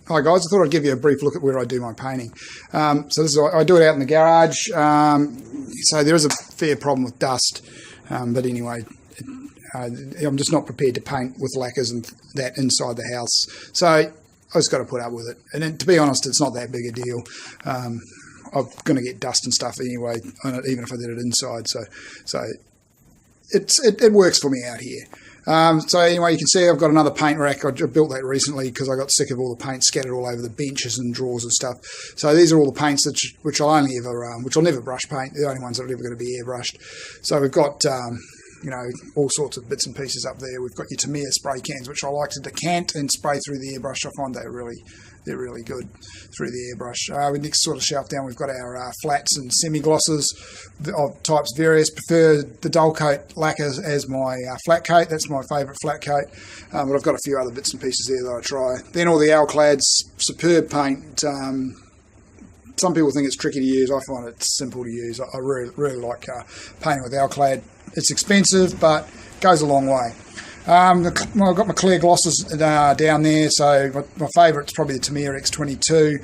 Hi guys, I thought I'd give you a brief look at where I do my painting. So this is, I do it out in the garage, so there is a fair problem with dust, but anyway, I'm just not prepared to paint with lacquers and that inside the house, so I just got to put up with it. And then, to be honest, it's not that big a deal. I'm going to get dust and stuff anyway on it, even if I did it inside, so it works for me out here. So anyway, you can see I've got another paint rack. I built that recently because I got sick of all the paint scattered all over the benches and drawers and stuff. So these are all the paints which I'll never brush paint. They're the only ones that are ever going to be airbrushed. So we've got all sorts of bits and pieces up there. We've got your Tamiya spray cans, which I like to decant and spray through the airbrush. I find they're really good through the airbrush. The next sort of shelf down, we've got our flats and semi-glosses of types various. Prefer the dull coat lacquer as my flat coat. That's my favourite flat coat. But I've got a few other bits and pieces there that I try. Then all the Alclad's superb paint. Some people think it's tricky to use. I find it simple to use. I really like painting with Alclad. It's expensive, but goes a long way. I've got my clear glosses down there, so my favourite's probably the Tamiya X22.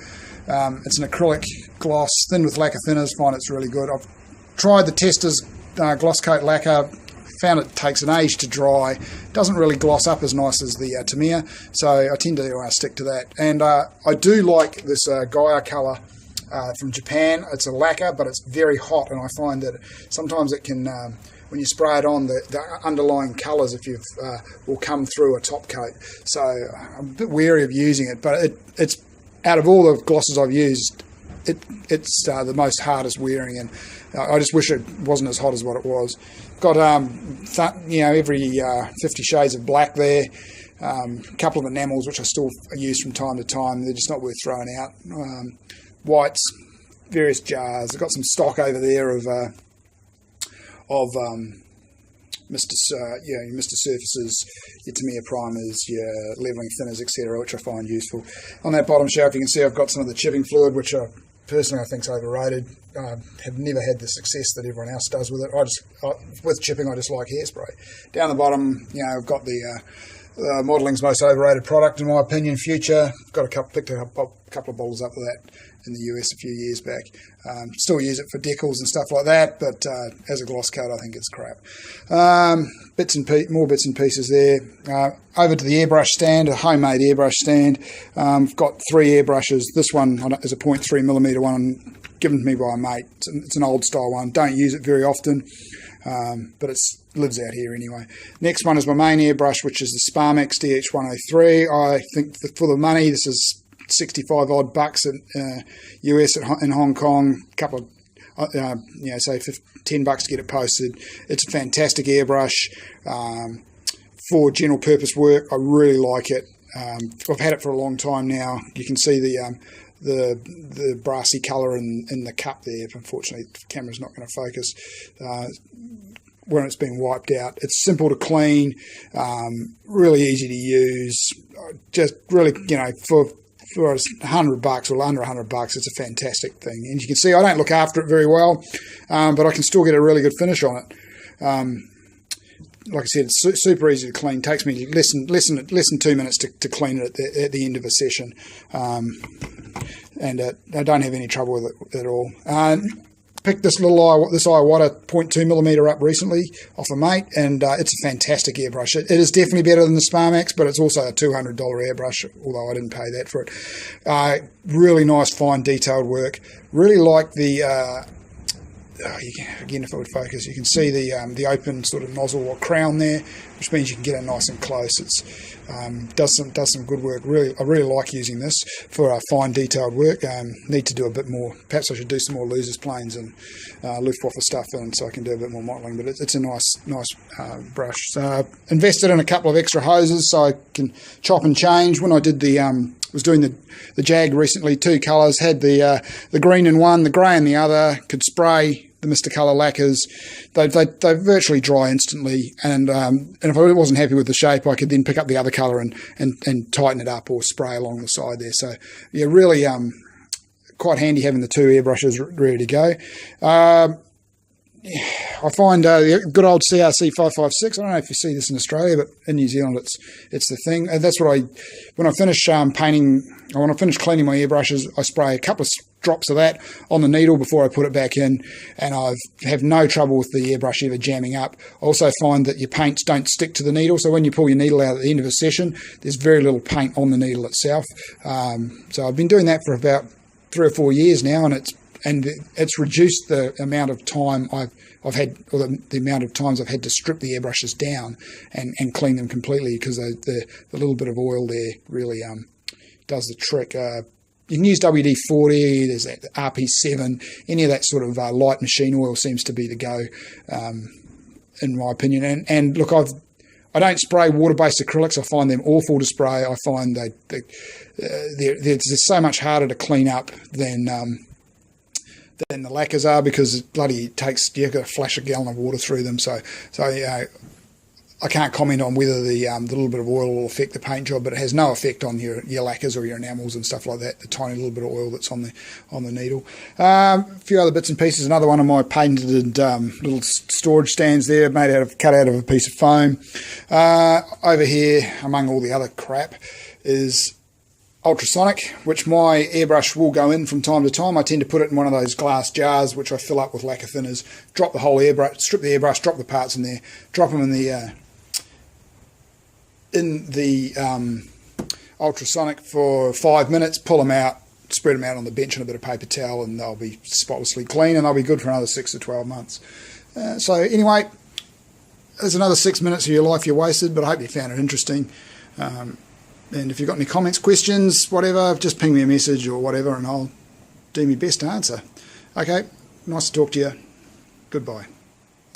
It's an acrylic gloss, thin with lacquer thinners. Find it's really good. I've tried the Testers gloss coat lacquer, found it takes an age to dry. Doesn't really gloss up as nice as the Tamiya, so I tend to stick to that. And I do like this Gaia colour from Japan. It's a lacquer, but it's very hot, and I find that sometimes it can... when you spray it on, the underlying colours will come through a top coat. So I'm a bit wary of using it, but it's out of all the glosses I've used, it's the most hardest wearing, and I just wish it wasn't as hot as what it was. Got every 50 shades of black there. A couple of enamels which I still use from time to time. They're just not worth throwing out. Whites, various jars. I've got some stock over there of Mr. Surfaces, your Tamiya primers, your levelling thinners, etc., which I find useful. On that bottom shelf, you can see I've got some of the chipping fluid, which personally I think is overrated. Have never had the success that everyone else does with it. With chipping, I just like hairspray. Down the bottom, I've got the modelling's most overrated product, in my opinion, Future. Picked a couple of bottles up with that in the US a few years back. Still use it for decals and stuff like that, but as a gloss coat, I think it's crap. More bits and pieces there. Over to the airbrush stand, a homemade airbrush stand. I've got 3 airbrushes. This one is a 0.3mm one given to me by a mate. It's an old style one. Don't use it very often, but it lives out here anyway. Next one is my main airbrush, which is the Sparmex DH103. I think for the money, this is 65 odd bucks in US in Hong Kong. A couple of say $10 to get it posted. It's a fantastic airbrush for general purpose work. I really like it. I've had it for a long time now. You can see the brassy colour in the cup there. Unfortunately, the camera's not going to focus. When it's been wiped out, it's simple to clean, really easy to use. Just really, for $100 or under $100, it's a fantastic thing. And you can see I don't look after it very well, but I can still get a really good finish on it. Like I said, it's super easy to clean. Takes me less than 2 minutes to clean it at the end of a session, and I don't have any trouble with it at all. Picked this Iwata 0.2mm up recently off a mate, and it's a fantastic airbrush. It is definitely better than the Sparmex, but it's also a $200 airbrush, although I didn't pay that for it. Really nice, fine, detailed work. Really like the again, if I would focus, you can see the open sort of nozzle or crown there, which means you can get it nice and close. It's does some good work. I really like using this for fine detailed work. Need to do a bit more. Perhaps I should do some more losers planes and Luftwaffe stuff in, so I can do a bit more modelling. But it's a nice brush. So invested in a couple of extra hoses so I can chop and change. When I did was doing the Jag recently, 2 colours, had the green in one, the grey in the other, could spray the Mr. Colour lacquers. They virtually dry instantly, and if I wasn't happy with the shape, I could then pick up the other colour and tighten it up or spray along the side there. So yeah, really quite handy having the 2 airbrushes ready to go. I find the good old CRC 556. I don't know if you see this in Australia, but in New Zealand, it's the thing. And that's what when I finish painting, or when I finish cleaning my airbrushes, I spray a couple of drops of that on the needle before I put it back in, and I have no trouble with the airbrush ever jamming up. I also find that your paints don't stick to the needle, so when you pull your needle out at the end of a session, there's very little paint on the needle itself. So I've been doing that for about 3 or 4 years now, and it's reduced the amount of time I've had, or the amount of times I've had to strip the airbrushes down and clean them completely, because the little bit of oil there really does the trick. You can use WD-40, there's that RP7, any of that sort of light machine oil seems to be the go, in my opinion. And look, I don't spray water-based acrylics. I find them awful to spray. I find they're so much harder to clean up than the lacquers are, because it bloody takes, you've got to flash a gallon of water through them. So I can't comment on whether the little bit of oil will affect the paint job, but it has no effect on your lacquers or your enamels and stuff like that, the tiny little bit of oil that's on the needle. A few other bits and pieces. Another one of my patented little storage stands there, cut out of a piece of foam. Over here, among all the other crap, is ultrasonic, which my airbrush will go in from time to time. I tend to put it in one of those glass jars, which I fill up with lacquer thinners, drop the whole airbrush, strip the airbrush, drop the parts in there, drop them in the ultrasonic for 5 minutes, pull them out, spread them out on the bench on a bit of paper towel, and they'll be spotlessly clean, and they'll be good for another 6 to 12 months. So anyway, there's another 6 minutes of your life you wasted, but I hope you found it interesting. And if you've got any comments, questions, whatever, just ping me a message or whatever, and I'll do my best to answer. Okay, nice to talk to you. Goodbye.